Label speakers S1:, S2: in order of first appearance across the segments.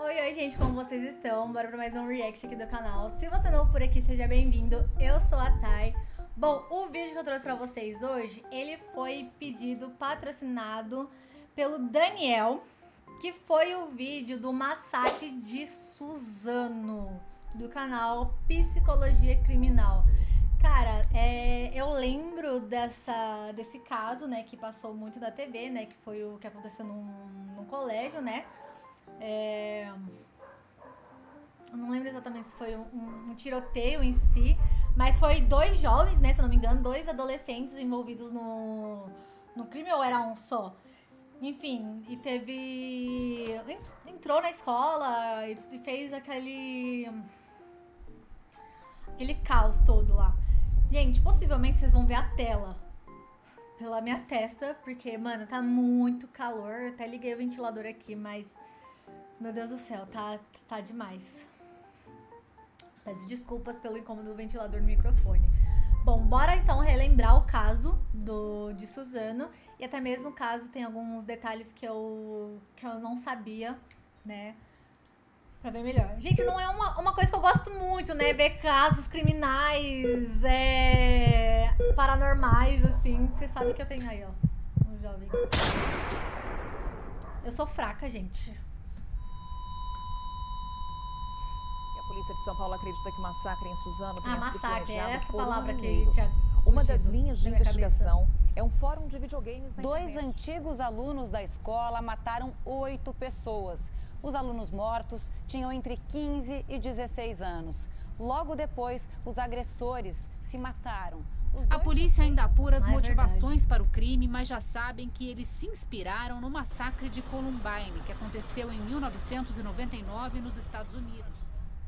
S1: Oi, gente, como vocês estão? Bora pra mais um react aqui do canal. Se você é novo por aqui, seja bem-vindo. Eu sou a Thay. Bom, o vídeo que eu trouxe pra vocês hoje, ele foi pedido, patrocinado pelo Daniel, que foi o vídeo do massacre de Suzano, do canal Psicologia Criminal. Cara, eu lembro desse caso, né, que passou muito na TV, né, que foi o que aconteceu num colégio, né. Eu não lembro exatamente se foi um tiroteio em si, mas foi dois jovens, né, se eu não me engano, dois adolescentes envolvidos no crime, ou era um só? Enfim, e teve... entrou na escola e fez aquele caos todo lá. Gente, possivelmente vocês vão ver a tela pela minha testa, porque, mano, tá muito calor. Eu até liguei o ventilador aqui, mas... meu Deus do céu, tá demais. Peço desculpas pelo incômodo do ventilador no microfone. Bom, bora então relembrar o caso de Suzano. E até mesmo o caso tem alguns detalhes que eu não sabia, né? Pra ver melhor. Gente, não é uma coisa que eu gosto muito, né? Ver casos criminais, paranormais, assim. Você sabe que eu tenho aí, ó. Um jovem. Eu sou fraca, gente.
S2: A polícia de São Paulo acredita que o massacre em Suzano tenha sido
S1: massacre, era
S2: planejado
S1: essa
S2: por um
S1: palavra que
S2: mineiro.
S1: tinha
S2: Uma
S1: fugido
S2: das linhas de
S1: da minha
S2: investigação é um fórum de videogames na
S3: Dois
S2: internet.
S3: antigos alunos da escola mataram 8 pessoas. Os alunos mortos tinham entre 15 e 16 anos. Logo depois, os agressores se mataram.
S4: A polícia ainda apura as motivações
S1: verdade.
S4: para o crime, mas já sabem que eles se inspiraram no massacre de Columbine, que aconteceu em 1999 nos Estados Unidos.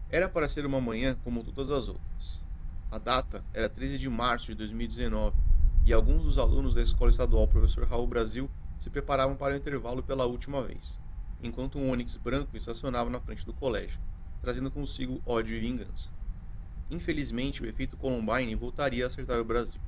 S5: Era para ser uma manhã como todas as outras. A data era 13 de março de 2019 e alguns dos alunos da Escola Estadual Professor Raul Brasil se preparavam para o intervalo pela última vez, enquanto um Onix branco estacionava na frente do colégio, trazendo consigo ódio e vingança. Infelizmente, o efeito Columbine voltaria a acertar o Brasil.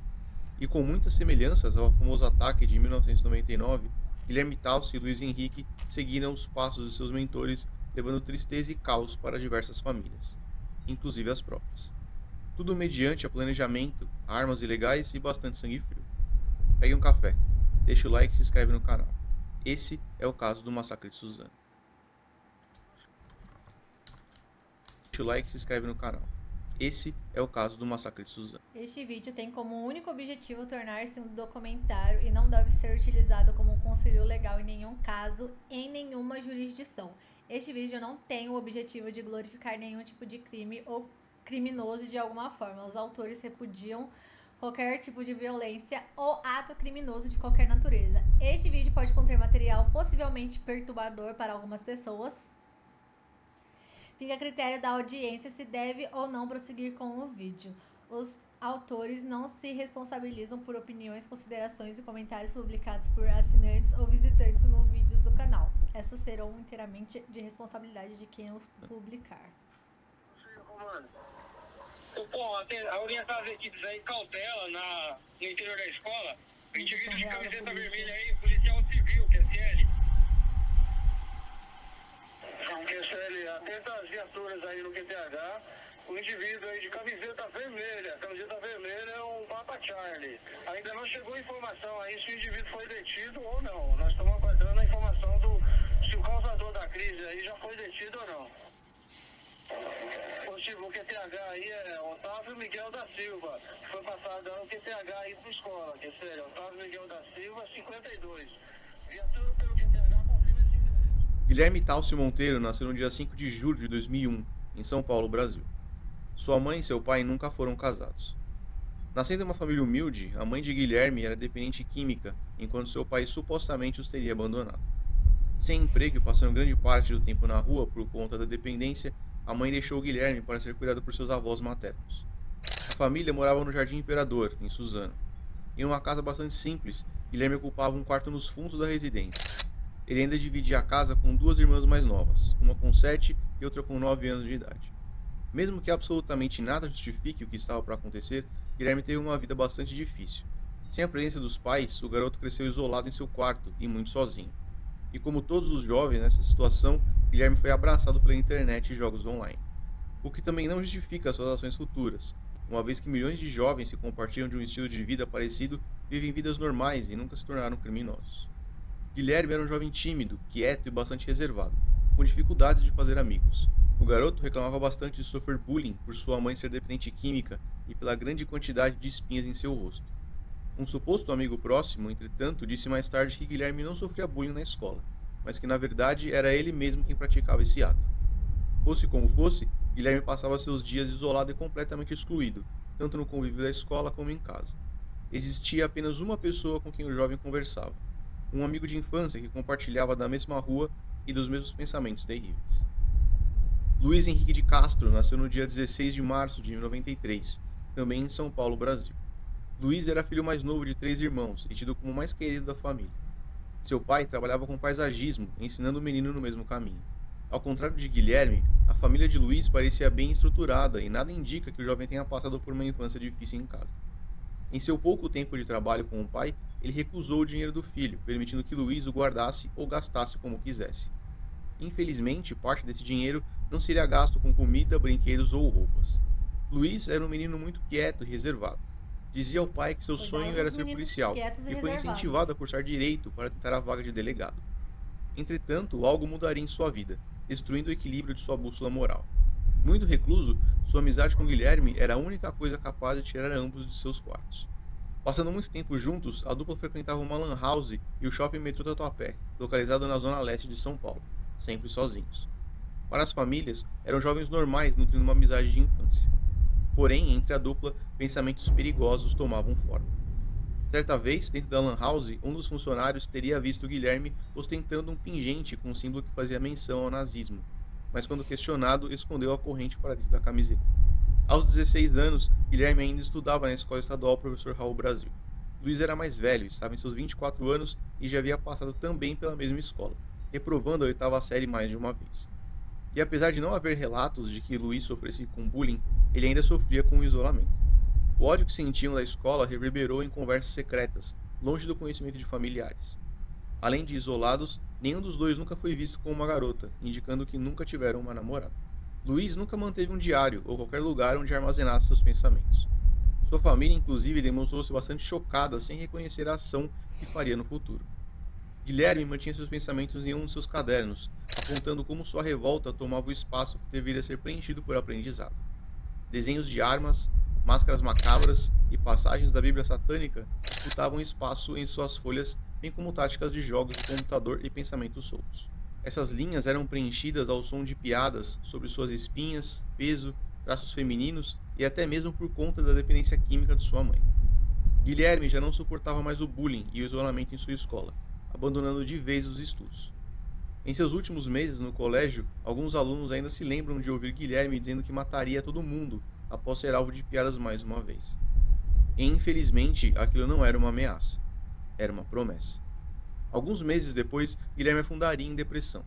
S5: E com muitas semelhanças ao famoso ataque de 1999, Guilherme Talci e Luiz Henrique seguiram os passos de seus mentores, levando tristeza e caos para diversas famílias, inclusive as próprias. Tudo mediante a planejamento, armas ilegais e bastante sangue frio. Pegue um café, deixa o like e se inscreve no canal. Esse é o caso do massacre de Suzano. Deixa o like e se inscreve no canal. Esse é o caso do massacre de Suzano.
S1: Este vídeo tem como único objetivo tornar-se um documentário e não deve ser utilizado como um conselho legal em nenhum caso, em nenhuma jurisdição. Este vídeo não tem o objetivo de glorificar nenhum tipo de crime ou criminoso de alguma forma. Os autores repudiam qualquer tipo de violência ou ato criminoso de qualquer natureza. Este vídeo pode conter material possivelmente perturbador para algumas pessoas. Fica a critério da audiência se deve ou não prosseguir com o vídeo. Os autores não se responsabilizam por opiniões, considerações e comentários publicados por assinantes ou visitantes nos vídeos do canal. Essas serão inteiramente de responsabilidade de quem os publicar.
S6: Pô, a orientação das equipes aí, cautela no interior da escola, indivíduo de camiseta vermelha aí, policial civil, QSL. QSL, atenta as viaturas aí no QTH, o indivíduo aí de camiseta vermelha é um Papa Charlie. Ainda não chegou informação aí se o indivíduo foi detido ou não. Nós estamos aguardando a informação se o causador da crise aí já foi detido ou não. O QTH aí é Otávio Miguel da Silva, foi passado no QTH aí para a escola, que seria Otávio Miguel da Silva, 52. Viatura pelo QTH confirma esse endereço.
S5: Guilherme Talci Monteiro nasceu no dia 5 de julho de 2001, em São Paulo, Brasil. Sua mãe e seu pai nunca foram casados. Nascendo em uma família humilde, a mãe de Guilherme era dependente química, enquanto seu pai supostamente os teria abandonado. Sem emprego e passando grande parte do tempo na rua por conta da dependência, a mãe deixou o Guilherme para ser cuidado por seus avós maternos. A família morava no Jardim Imperador, em Suzano. Em uma casa bastante simples, Guilherme ocupava um quarto nos fundos da residência. Ele ainda dividia a casa com duas irmãs mais novas, uma com 7 e outra com 9 anos de idade. Mesmo que absolutamente nada justifique o que estava para acontecer, Guilherme teve uma vida bastante difícil. Sem a presença dos pais, o garoto cresceu isolado em seu quarto e muito sozinho. E como todos os jovens nessa situação, Guilherme foi abraçado pela internet e jogos online. O que também não justifica suas ações futuras, uma vez que milhões de jovens que compartilham de um estilo de vida parecido vivem vidas normais e nunca se tornaram criminosos. Guilherme era um jovem tímido, quieto e bastante reservado, com dificuldades de fazer amigos. O garoto reclamava bastante de sofrer bullying por sua mãe ser dependente química e pela grande quantidade de espinhas em seu rosto. Um suposto amigo próximo, entretanto, disse mais tarde que Guilherme não sofria bullying na escola, mas que na verdade era ele mesmo quem praticava esse ato. Fosse como fosse, Guilherme passava seus dias isolado e completamente excluído, tanto no convívio da escola como em casa. Existia apenas uma pessoa com quem o jovem conversava, um amigo de infância que compartilhava da mesma rua e dos mesmos pensamentos terríveis. Luiz Henrique de Castro nasceu no dia 16 de março de 1993, também em São Paulo, Brasil. Luiz era filho mais novo de 3 irmãos e tido como o mais querido da família. Seu pai trabalhava com paisagismo, ensinando o menino no mesmo caminho. Ao contrário de Guilherme, a família de Luiz parecia bem estruturada e nada indica que o jovem tenha passado por uma infância difícil em casa. Em seu pouco tempo de trabalho com o pai, ele recusou o dinheiro do filho, permitindo que Luiz o guardasse ou gastasse como quisesse. Infelizmente, parte desse dinheiro não seria gasto com comida, brinquedos ou roupas. Luiz era um menino muito quieto e reservado. Dizia ao pai que seu sonho era ser policial e foi incentivado a cursar direito para tentar a vaga de delegado. Entretanto, algo mudaria em sua vida, destruindo o equilíbrio de sua bússola moral. Muito recluso, sua amizade com Guilherme era a única coisa capaz de tirar ambos de seus quartos. Passando muito tempo juntos, a dupla frequentava uma lan house e o shopping metrô Tatuapé, localizado na zona leste de São Paulo, sempre sozinhos. Para as famílias, eram jovens normais nutrindo uma amizade de infância. Porém, entre a dupla, pensamentos perigosos tomavam forma. Certa vez, dentro da lan house, um dos funcionários teria visto Guilherme ostentando um pingente com um símbolo que fazia menção ao nazismo, mas quando questionado, escondeu a corrente para dentro da camiseta. Aos 16 anos, Guilherme ainda estudava na escola estadual Professor Raul Brasil. Luiz era mais velho, estava em seus 24 anos e já havia passado também pela mesma escola, reprovando a 8ª série mais de uma vez. E apesar de não haver relatos de que Luiz sofresse com bullying, ele ainda sofria com o isolamento. O ódio que sentiam da escola reverberou em conversas secretas, longe do conhecimento de familiares. Além de isolados, nenhum dos dois nunca foi visto com uma garota, indicando que nunca tiveram uma namorada. Luiz nunca manteve um diário ou qualquer lugar onde armazenasse seus pensamentos. Sua família, inclusive, demonstrou-se bastante chocada sem reconhecer a ação que faria no futuro. Guilherme mantinha seus pensamentos em um de seus cadernos, apontando como sua revolta tomava o espaço que deveria ser preenchido por aprendizado. Desenhos de armas, máscaras macabras e passagens da Bíblia satânica disputavam espaço em suas folhas, bem como táticas de jogos de computador e pensamentos soltos. Essas linhas eram preenchidas ao som de piadas sobre suas espinhas, peso, traços femininos e até mesmo por conta da dependência química de sua mãe. Guilherme já não suportava mais o bullying e o isolamento em sua escola, abandonando de vez os estudos. Em seus últimos meses no colégio, alguns alunos ainda se lembram de ouvir Guilherme dizendo que mataria todo mundo após ser alvo de piadas mais uma vez. E, infelizmente, aquilo não era uma ameaça, era uma promessa. Alguns meses depois, Guilherme afundaria em depressão.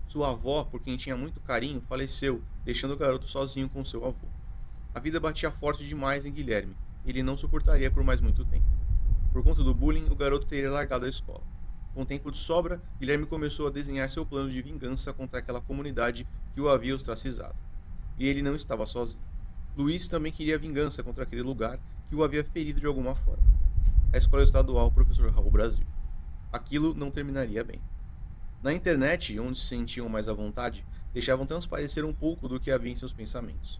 S5: Sua avó, por quem tinha muito carinho, faleceu, deixando o garoto sozinho com seu avô. A vida batia forte demais em Guilherme, e ele não suportaria por mais muito tempo. Por conta do bullying, o garoto teria largado a escola. Com tempo de sobra, Guilherme começou a desenhar seu plano de vingança contra aquela comunidade que o havia ostracizado. E ele não estava sozinho. Luiz também queria vingança contra aquele lugar que o havia ferido de alguma forma. A escola estadual Professor Raul Brasil. Aquilo não terminaria bem. Na internet, onde se sentiam mais à vontade, deixavam transparecer um pouco do que havia em seus pensamentos.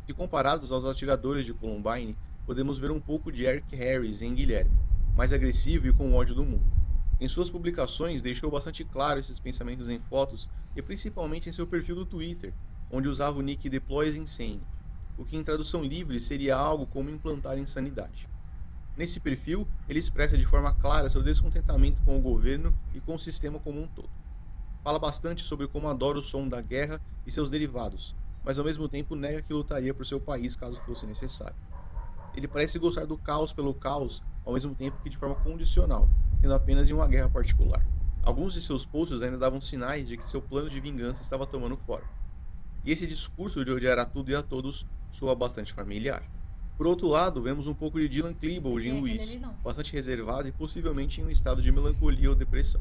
S5: Se comparados aos atiradores de Columbine, podemos ver um pouco de Eric Harris em Guilherme, mais agressivo e com ódio do mundo. Em suas publicações, deixou bastante claro esses pensamentos em fotos e principalmente em seu perfil do Twitter, onde usava o nick Deploys Insane, o que em tradução livre seria algo como implantar insanidade. Nesse perfil, ele expressa de forma clara seu descontentamento com o governo e com o sistema como um todo. Fala bastante sobre como adora o som da guerra e seus derivados, mas ao mesmo tempo nega que lutaria por seu país caso fosse necessário. Ele parece gostar do caos pelo caos, ao mesmo tempo que de forma condicional, tendo apenas em uma guerra particular. Alguns de seus posts ainda davam sinais de que seu plano de vingança estava tomando forma. E esse discurso de odiar a tudo e a todos soa bastante familiar. Por outro lado, vemos um pouco de Dylan Klebold em Luiz, bastante reservado e possivelmente em um estado de melancolia ou depressão.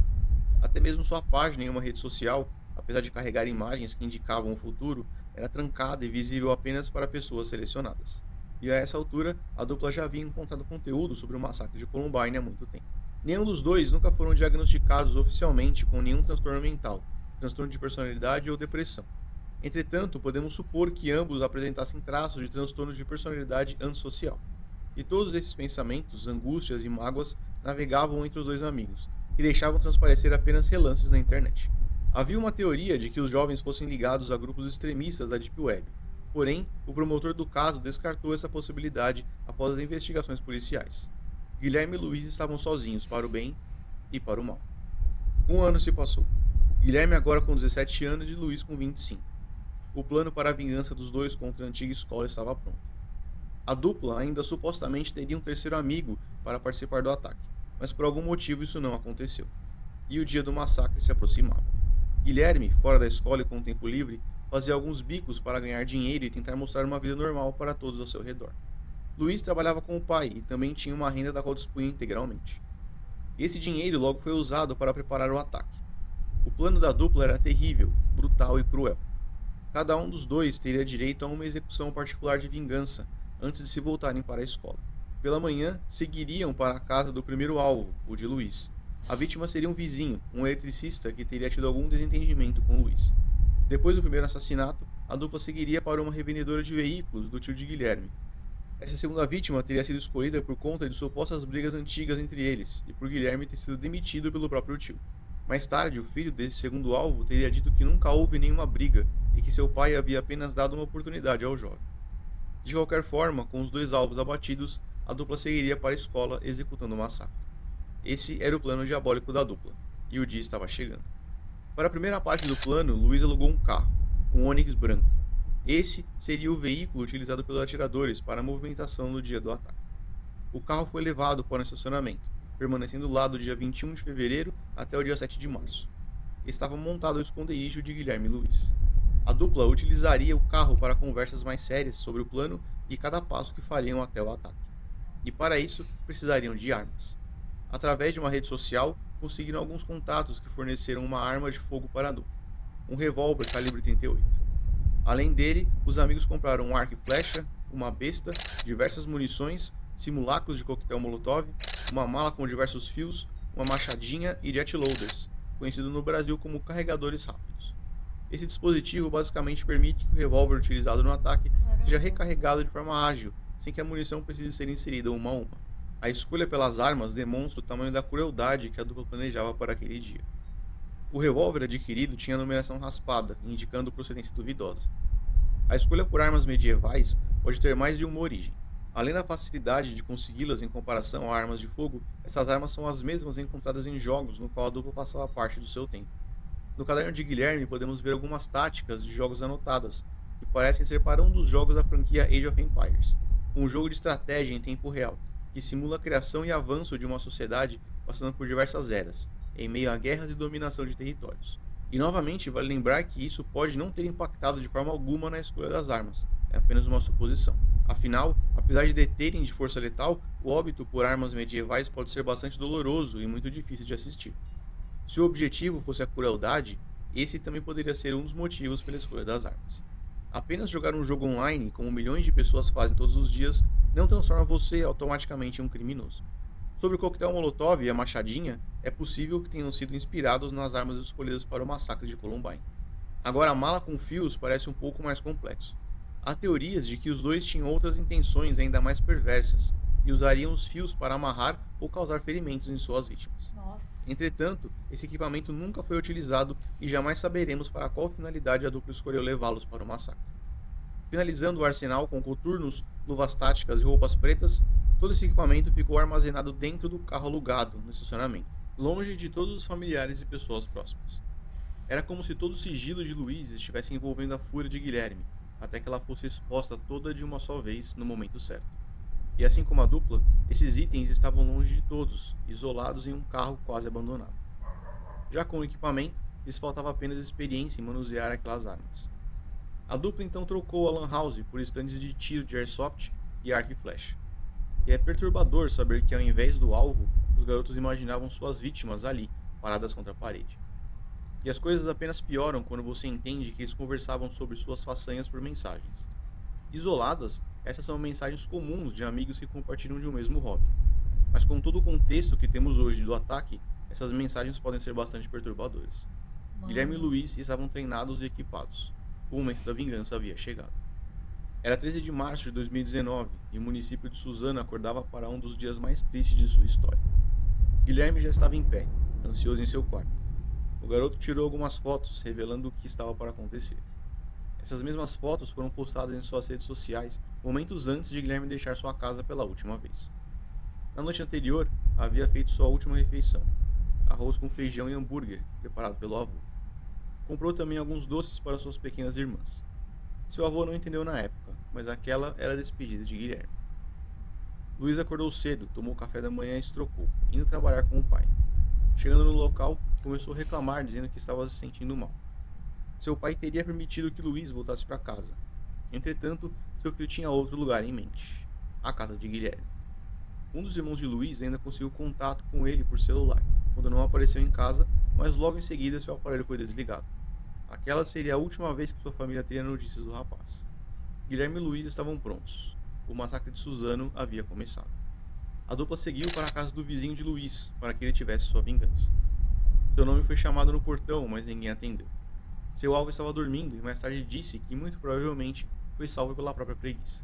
S5: Até mesmo sua página em uma rede social, apesar de carregar imagens que indicavam o futuro, era trancada e visível apenas para pessoas selecionadas. E a essa altura, a dupla já havia encontrado conteúdo sobre o massacre de Columbine há muito tempo. Nenhum dos dois nunca foram diagnosticados oficialmente com nenhum transtorno mental, transtorno de personalidade ou depressão. Entretanto, podemos supor que ambos apresentassem traços de transtorno de personalidade antissocial. E todos esses pensamentos, angústias e mágoas navegavam entre os dois amigos, que deixavam transparecer apenas relances na internet. Havia uma teoria de que os jovens fossem ligados a grupos extremistas da Deep Web, porém, o promotor do caso descartou essa possibilidade após as investigações policiais. Guilherme e Luiz estavam sozinhos para o bem e para o mal. 1 ano se passou. Guilherme agora com 17 anos e Luiz com 25. O plano para a vingança dos dois contra a antiga escola estava pronto. A dupla ainda supostamente teria um terceiro amigo para participar do ataque, mas por algum motivo isso não aconteceu. E o dia do massacre se aproximava. Guilherme, fora da escola e com o tempo livre, fazia alguns bicos para ganhar dinheiro e tentar mostrar uma vida normal para todos ao seu redor. Luiz trabalhava com o pai e também tinha uma renda da qual dispunha integralmente. Esse dinheiro logo foi usado para preparar o ataque. O plano da dupla era terrível, brutal e cruel. Cada um dos dois teria direito a uma execução particular de vingança antes de se voltarem para a escola. Pela manhã, seguiriam para a casa do primeiro alvo, o de Luiz. A vítima seria um vizinho, um eletricista que teria tido algum desentendimento com Luiz. Depois do primeiro assassinato, a dupla seguiria para uma revendedora de veículos do tio de Guilherme. Essa segunda vítima teria sido escolhida por conta de supostas brigas antigas entre eles e por Guilherme ter sido demitido pelo próprio tio. Mais tarde, o filho desse segundo alvo teria dito que nunca houve nenhuma briga e que seu pai havia apenas dado uma oportunidade ao jovem. De qualquer forma, com os dois alvos abatidos, a dupla seguiria para a escola executando o massacre. Esse era o plano diabólico da dupla, e o dia estava chegando. Para a primeira parte do plano, Luiz alugou um carro, um Onix branco. Esse seria o veículo utilizado pelos atiradores para a movimentação no dia do ataque. O carro foi levado para um estacionamento, permanecendo lá do dia 21 de fevereiro até o dia 7 de março. Estava montado o esconderijo de Guilherme e Luiz. A dupla utilizaria o carro para conversas mais sérias sobre o plano e cada passo que fariam até o ataque. E para isso, precisariam de armas. Através de uma rede social, conseguiram alguns contatos que forneceram uma arma de fogo para a dupla, um revólver calibre 38. Além dele, os amigos compraram um arco e flecha, uma besta, diversas munições, simulacros de coquetel molotov, uma mala com diversos fios, uma machadinha e jet loaders, conhecido no Brasil como carregadores rápidos. Esse dispositivo basicamente permite que o revólver utilizado no ataque seja recarregado de forma ágil, sem que a munição precise ser inserida uma a uma. A escolha pelas armas demonstra o tamanho da crueldade que a dupla planejava para aquele dia. O revólver adquirido tinha a numeração raspada, indicando procedência duvidosa. A escolha por armas medievais pode ter mais de uma origem. Além da facilidade de consegui-las em comparação a armas de fogo, essas armas são as mesmas encontradas em jogos no qual a dupla passava parte do seu tempo. No caderno de Guilherme podemos ver algumas táticas de jogos anotadas, que parecem ser para um dos jogos da franquia Age of Empires, um jogo de estratégia em tempo real, que simula a criação e avanço de uma sociedade passando por diversas eras, em meio a guerras e dominação de territórios. E novamente vale lembrar que isso pode não ter impactado de forma alguma na escolha das armas, é apenas uma suposição. Afinal, apesar de deterem de força letal, o óbito por armas medievais pode ser bastante doloroso e muito difícil de assistir. Se o objetivo fosse a crueldade, esse também poderia ser um dos motivos pela escolha das armas. Apenas jogar um jogo online, como milhões de pessoas fazem todos os dias, não transforma você automaticamente em um criminoso. Sobre o coquetel molotov e a machadinha, é possível que tenham sido inspirados nas armas escolhidas para o massacre de Columbine. Agora, a mala com fios parece um pouco mais complexo. Há teorias de que os dois tinham outras intenções ainda mais perversas e usariam os fios para amarrar ou causar ferimentos em suas vítimas.
S1: Nossa.
S5: Entretanto, esse equipamento nunca foi utilizado e jamais saberemos para qual finalidade a dupla escolheu levá-los para o massacre. Finalizando o arsenal com coturnos, luvas táticas e roupas pretas, todo esse equipamento ficou armazenado dentro do carro alugado no estacionamento, longe de todos os familiares e pessoas próximas. Era como se todo o sigilo de Luiz estivesse envolvendo a fúria de Guilherme, até que ela fosse exposta toda de uma só vez no momento certo. E assim como a dupla, esses itens estavam longe de todos, isolados em um carro quase abandonado. Já com o equipamento, lhes faltava apenas experiência em manusear aquelas armas. A dupla então trocou a Lan House por estandes de tiro de airsoft e arco e flecha. E é perturbador saber que ao invés do alvo, os garotos imaginavam suas vítimas ali, paradas contra a parede. E as coisas apenas pioram quando você entende que eles conversavam sobre suas façanhas por mensagens. Isoladas, essas são mensagens comuns de amigos que compartilham de um mesmo hobby. Mas com todo o contexto que temos hoje do ataque, essas mensagens podem ser bastante perturbadoras. Guilherme e Luiz estavam treinados e equipados. O momento da vingança havia chegado. Era 13 de março de 2019 e o município de Suzano acordava para um dos dias mais tristes de sua história. Guilherme já estava em pé, ansioso em seu quarto. O garoto tirou algumas fotos, revelando o que estava para acontecer. Essas mesmas fotos foram postadas em suas redes sociais momentos antes de Guilherme deixar sua casa pela última vez. Na noite anterior, havia feito sua última refeição, arroz com feijão e hambúrguer, preparado pelo avô. Comprou também alguns doces para suas pequenas irmãs. Seu avô não entendeu na época, mas aquela era a despedida de Guilherme. Luiz acordou cedo, tomou café da manhã e se trocou, indo trabalhar com o pai. Chegando no local, começou a reclamar, dizendo que estava se sentindo mal. Seu pai teria permitido que Luiz voltasse para casa. Entretanto, seu filho tinha outro lugar em mente: a casa de Guilherme. Um dos irmãos de Luiz ainda conseguiu contato com ele por celular, quando não apareceu em casa, mas logo em seguida seu aparelho foi desligado. Aquela seria a última vez que sua família teria notícias do rapaz. Guilherme e Luiz estavam prontos. O massacre de Suzano havia começado. A dupla seguiu para a casa do vizinho de Luiz, para que ele tivesse sua vingança. Seu nome foi chamado no portão, mas ninguém atendeu. Seu alvo estava dormindo e mais tarde disse que muito provavelmente foi salvo pela própria preguiça.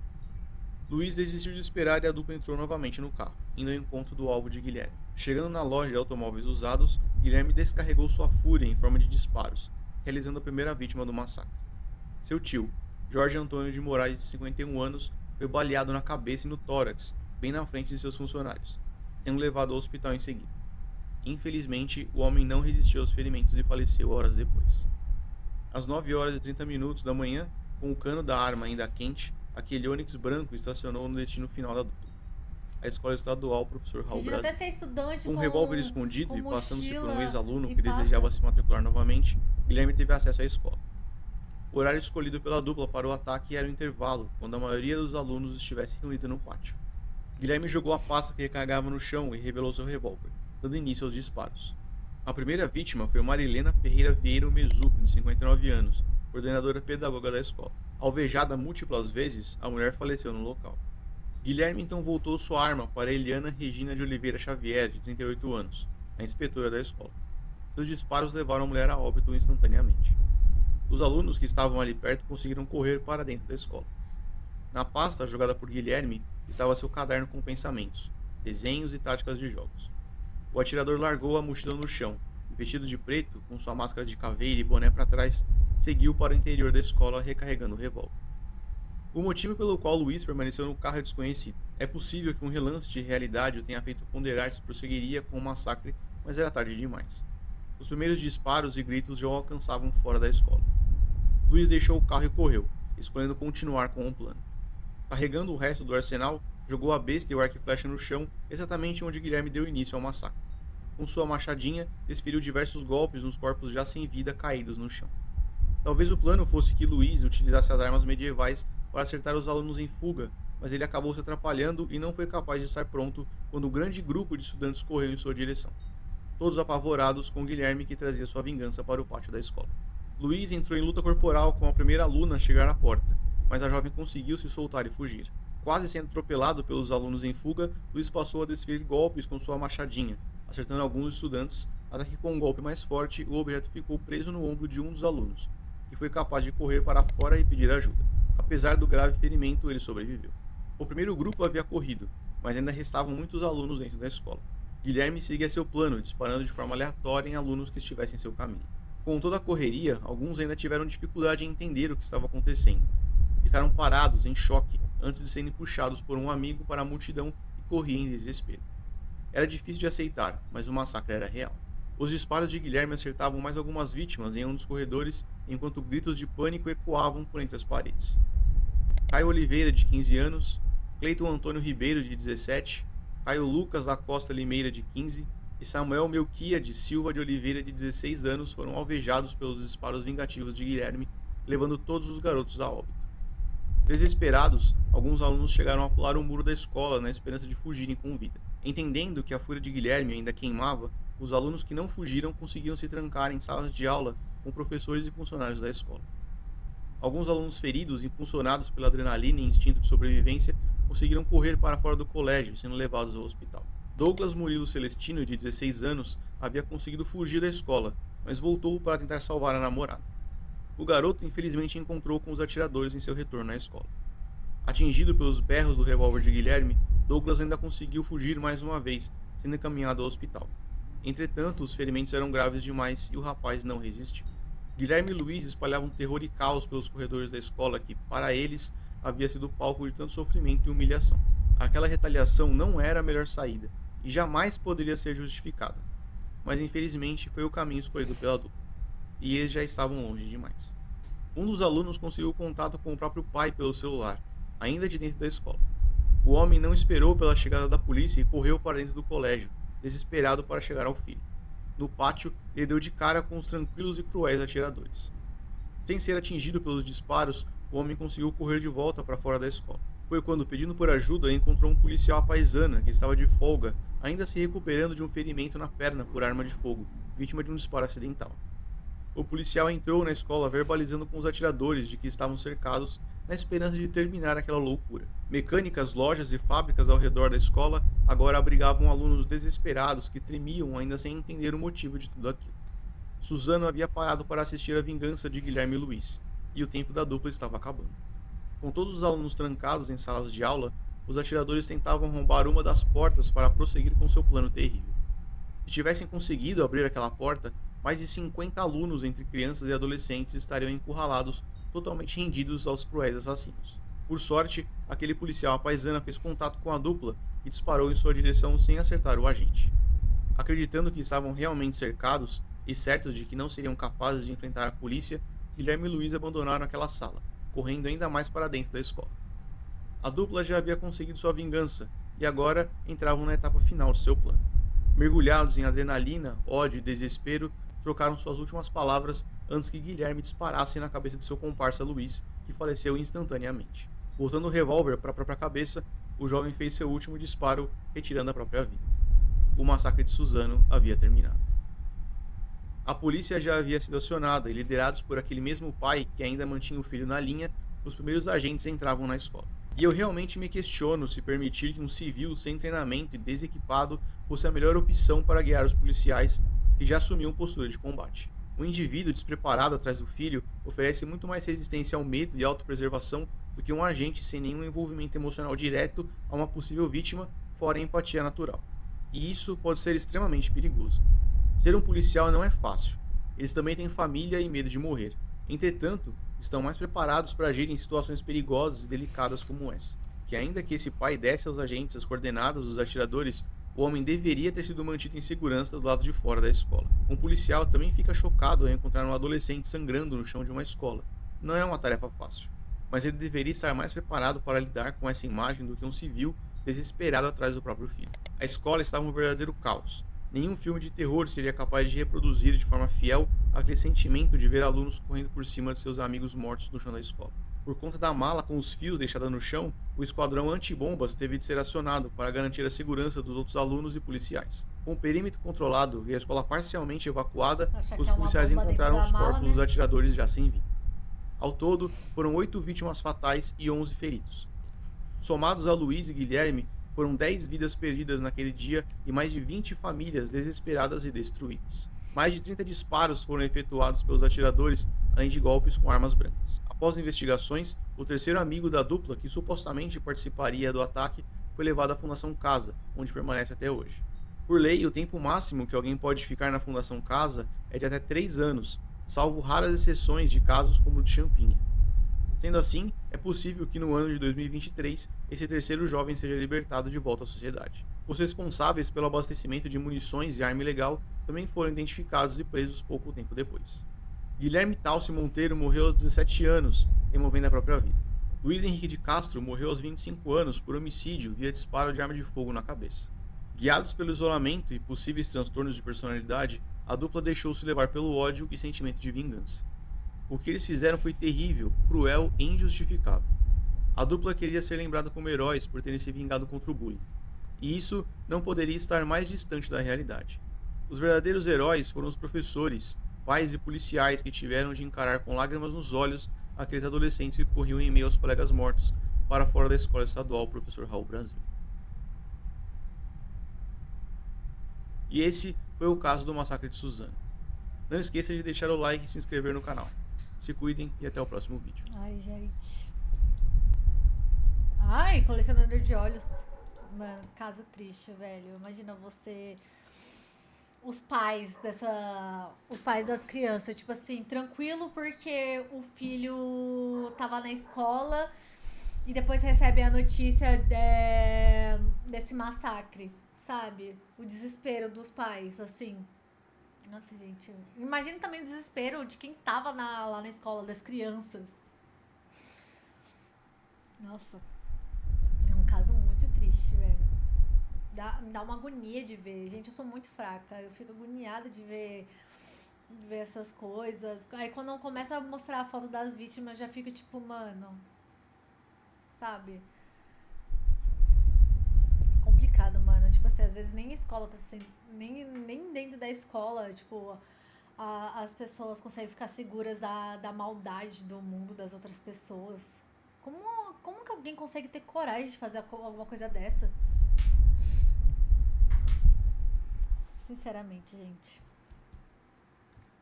S5: Luiz desistiu de esperar e a dupla entrou novamente no carro, indo ao encontro do alvo de Guilherme. Chegando na loja de automóveis usados, Guilherme descarregou sua fúria em forma de disparos, realizando a primeira vítima do massacre. Seu tio, Jorge Antônio de Moraes, de 51 anos, foi baleado na cabeça e no tórax, bem na frente de seus funcionários, sendo levado ao hospital em seguida. Infelizmente, o homem não resistiu aos ferimentos e faleceu horas depois. Às 9 horas e 30 minutos da manhã, com o cano da arma ainda quente, aquele Onix branco estacionou no destino final da dupla. A escola estadual Professor Raul
S1: Imagina até
S5: Brasil.
S1: ser estudante
S5: Com um
S1: com
S5: revólver escondido
S1: com
S5: e passando-se por um
S1: mochila
S5: ex-aluno
S1: e
S5: que
S1: pasta.
S5: desejava se matricular novamente, Guilherme teve acesso à escola. O horário escolhido pela dupla para o ataque era o intervalo, quando a maioria dos alunos estivesse reunida no pátio. Guilherme jogou a pasta que recarregava no chão e revelou seu revólver, dando início aos disparos. A primeira vítima foi Marilena Ferreira Vieira Mezu, de 59 anos, coordenadora pedagoga da escola. Alvejada múltiplas vezes, a mulher faleceu no local. Guilherme então voltou sua arma para Eliana Regina de Oliveira Xavier, de 38 anos, a inspetora da escola. Seus disparos levaram a mulher a óbito instantaneamente. Os alunos que estavam ali perto conseguiram correr para dentro da escola. Na pasta jogada por Guilherme estava seu caderno com pensamentos, desenhos e táticas de jogos. O atirador largou a mochila no chão e, vestido de preto, com sua máscara de caveira e boné para trás, seguiu para o interior da escola recarregando o revólver. O motivo pelo qual Luiz permaneceu no carro é desconhecido. É possível que um relance de realidade o tenha feito ponderar se prosseguiria com o massacre, mas era tarde demais. Os primeiros disparos e gritos já o alcançavam fora da escola. Luiz deixou o carro e correu, escolhendo continuar com o plano. Carregando o resto do arsenal, jogou a besta e o arco e flecha no chão, exatamente onde Guilherme deu início ao massacre. Com sua machadinha, desferiu diversos golpes nos corpos já sem vida caídos no chão. Talvez o plano fosse que Luiz utilizasse as armas medievais para acertar os alunos em fuga, mas ele acabou se atrapalhando e não foi capaz de estar pronto quando um grande grupo de estudantes correu em sua direção. Todos apavorados com Guilherme, que trazia sua vingança para o pátio da escola. Luiz entrou em luta corporal com a primeira aluna a chegar à porta, mas a jovem conseguiu se soltar e fugir. Quase sendo atropelado pelos alunos em fuga, Luiz passou a desferir golpes com sua machadinha, acertando alguns estudantes, até que com um golpe mais forte, o objeto ficou preso no ombro de um dos alunos, que foi capaz de correr para fora e pedir ajuda. Apesar do grave ferimento, ele sobreviveu. O primeiro grupo havia corrido, mas ainda restavam muitos alunos dentro da escola. Guilherme seguia seu plano, disparando de forma aleatória em alunos que estivessem em seu caminho. Com toda a correria, alguns ainda tiveram dificuldade em entender o que estava acontecendo. Ficaram parados, em choque, antes de serem puxados por um amigo para a multidão e corriam em desespero. Era difícil de aceitar, mas o massacre era real. Os disparos de Guilherme acertavam mais algumas vítimas em um dos corredores, enquanto gritos de pânico ecoavam por entre as paredes. Caio Oliveira, de 15 anos, Cleiton Antônio Ribeiro, de 17, Caio Lucas da Costa Limeira, de 15, e Samuel Melquia de Silva de Oliveira, de 16 anos, foram alvejados pelos disparos vingativos de Guilherme, levando todos os garotos a óbito. Desesperados, alguns alunos chegaram a pular o muro da escola na esperança de fugirem com vida. Entendendo que a fúria de Guilherme ainda queimava, os alunos que não fugiram conseguiram se trancar em salas de aula com professores e funcionários da escola. Alguns alunos feridos, impulsionados pela adrenalina e instinto de sobrevivência, conseguiram correr para fora do colégio, sendo levados ao hospital. Douglas Murilo Celestino, de 16 anos, havia conseguido fugir da escola, mas voltou para tentar salvar a namorada. O garoto infelizmente encontrou com os atiradores em seu retorno à escola. Atingido pelos berros do revólver de Guilherme, Douglas ainda conseguiu fugir mais uma vez, sendo encaminhado ao hospital. Entretanto, os ferimentos eram graves demais e o rapaz não resistiu. Guilherme e Luiz espalhavam terror e caos pelos corredores da escola que, para eles, havia sido palco de tanto sofrimento e humilhação. Aquela retaliação não era a melhor saída e jamais poderia ser justificada. Mas infelizmente foi o caminho escolhido pela dupla, e eles já estavam longe demais. Um dos alunos conseguiu contato com o próprio pai pelo celular, ainda de dentro da escola. O homem não esperou pela chegada da polícia e correu para dentro do colégio, desesperado para chegar ao filho. No pátio, ele deu de cara com os tranquilos e cruéis atiradores. Sem ser atingido pelos disparos, o homem conseguiu correr de volta para fora da escola. Foi quando, pedindo por ajuda, encontrou um policial à paisana que estava de folga, ainda se recuperando de um ferimento na perna por arma de fogo, vítima de um disparo acidental. O policial entrou na escola verbalizando com os atiradores de que estavam cercados, na esperança de terminar aquela loucura. Mecânicas, lojas e fábricas ao redor da escola agora abrigavam alunos desesperados que tremiam ainda sem entender o motivo de tudo aquilo. Suzano havia parado para assistir à vingança de Guilherme e Luiz, e o tempo da dupla estava acabando. Com todos os alunos trancados em salas de aula, os atiradores tentavam arrombar uma das portas para prosseguir com seu plano terrível. Se tivessem conseguido abrir aquela porta, mais de 50 alunos entre crianças e adolescentes estariam encurralados, totalmente rendidos aos cruéis assassinos. Por sorte, aquele policial à paisana fez contato com a dupla e disparou em sua direção sem acertar o agente. Acreditando que estavam realmente cercados e certos de que não seriam capazes de enfrentar a polícia, Guilherme e Luiz abandonaram aquela sala, correndo ainda mais para dentro da escola. A dupla já havia conseguido sua vingança e agora entravam na etapa final de seu plano. Mergulhados em adrenalina, ódio e desespero, trocaram suas últimas palavras antes que Guilherme disparasse na cabeça de seu comparsa Luiz, que faleceu instantaneamente. Voltando o revólver para a própria cabeça, o jovem fez seu último disparo, retirando a própria vida. O massacre de Suzano havia terminado. A polícia já havia sido acionada e, liderados por aquele mesmo pai que ainda mantinha o filho na linha, os primeiros agentes entravam na escola. E eu realmente me questiono se permitir que um civil sem treinamento e desequipado fosse a melhor opção para guiar os policiais que já assumiam postura de combate. Um indivíduo despreparado atrás do filho oferece muito mais resistência ao medo e autopreservação do que um agente sem nenhum envolvimento emocional direto a uma possível vítima, fora a empatia natural. E isso pode ser extremamente perigoso. Ser um policial não é fácil. Eles também têm família e medo de morrer. Entretanto, estão mais preparados para agir em situações perigosas e delicadas como essa. Que ainda que esse pai desse aos agentes as coordenadas dos atiradores, o homem deveria ter sido mantido em segurança do lado de fora da escola. Um policial também fica chocado ao encontrar um adolescente sangrando no chão de uma escola. Não é uma tarefa fácil, mas ele deveria estar mais preparado para lidar com essa imagem do que um civil desesperado atrás do próprio filho. A escola estava um verdadeiro caos. Nenhum filme de terror seria capaz de reproduzir de forma fiel aquele sentimento de ver alunos correndo por cima de seus amigos mortos no chão da escola. Por conta da mala com os fios deixada no chão, o esquadrão antibombas teve de ser acionado para garantir a segurança dos outros alunos e policiais. Com o perímetro controlado e a escola parcialmente evacuada, os policiais encontraram os corpos dos atiradores já sem vida. Ao todo, foram 8 vítimas fatais e 11 feridos. Somados a Luiz e Guilherme, foram 10 vidas perdidas naquele dia e mais de 20 famílias desesperadas e destruídas. Mais de 30 disparos foram efetuados pelos atiradores, além de golpes com armas brancas. Após investigações, o terceiro amigo da dupla, que supostamente participaria do ataque, foi levado à Fundação Casa, onde permanece até hoje. Por lei, o tempo máximo que alguém pode ficar na Fundação Casa é de até 3 anos, salvo raras exceções de casos como o de Champinha. Sendo assim, é possível que no ano de 2023, esse terceiro jovem seja libertado de volta à sociedade. Os responsáveis pelo abastecimento de munições e arma ilegal também foram identificados e presos pouco tempo depois. Guilherme Talce Monteiro morreu aos 17 anos, removendo a própria vida. Luiz Henrique de Castro morreu aos 25 anos por homicídio via disparo de arma de fogo na cabeça. Guiados pelo isolamento e possíveis transtornos de personalidade, a dupla deixou-se levar pelo ódio e sentimento de vingança. O que eles fizeram foi terrível, cruel e injustificável. A dupla queria ser lembrada como heróis por terem se vingado contra o bullying. E isso não poderia estar mais distante da realidade. Os verdadeiros heróis foram os professores, pais e policiais que tiveram de encarar com lágrimas nos olhos aqueles adolescentes que corriam em meio aos colegas mortos para fora da escola estadual Professor Raul Brasil. E esse foi o caso do massacre de Suzano. Não esqueça de deixar o like e se inscrever no canal. Se cuidem e até o próximo vídeo.
S1: Ai, gente. Ai, colecionador de olhos. Mano, caso triste, velho. Imagina você... Os pais das crianças, tipo assim, tranquilo porque o filho tava na escola e depois recebe a notícia desse massacre, sabe? O desespero dos pais, assim. Nossa, gente. Imagina também o desespero de quem tava lá na escola, das crianças. Nossa. É um caso muito triste, velho. Me dá uma agonia de ver. Gente, eu sou muito fraca. Eu fico agoniada de ver essas coisas. Aí quando começa a mostrar a foto das vítimas, já fica tipo, mano. Sabe? Complicado, mano. Tipo assim, às vezes nem a escola tá sendo. Nem dentro da escola, tipo, as pessoas conseguem ficar seguras da maldade do mundo das outras pessoas. Como que alguém consegue ter coragem de fazer alguma coisa dessa? Sinceramente, gente.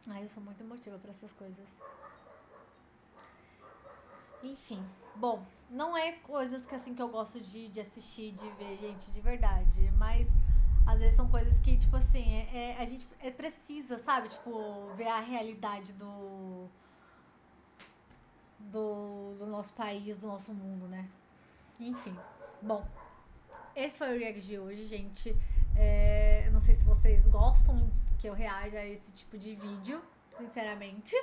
S1: Ai, eu sou muito emotiva pra essas coisas. Enfim. Bom, não é coisas que assim que eu gosto de assistir, de ver, gente, de verdade. Mas às vezes são coisas que, tipo assim, a gente precisa, sabe? Tipo, ver a realidade do nosso país, do nosso mundo, né? Enfim. Bom, esse foi o react de hoje, gente. Eu não sei se vocês gostam que eu reaja a esse tipo de vídeo, sinceramente,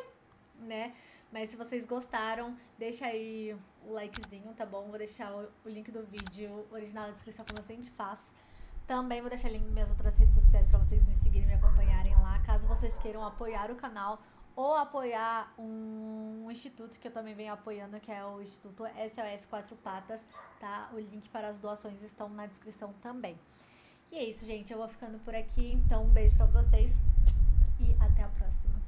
S1: né? Mas se vocês gostaram, deixa aí o likezinho, tá bom? Vou deixar o link do vídeo original na descrição, como eu sempre faço. Também vou deixar link nas minhas outras redes sociais pra vocês me seguirem e me acompanharem lá, caso vocês queiram apoiar o canal ou apoiar um instituto que eu também venho apoiando, que é o Instituto SOS Quatro Patas, tá? O link para as doações estão na descrição também. E é isso, gente. Eu vou ficando por aqui. Então, um beijo pra vocês e até a próxima.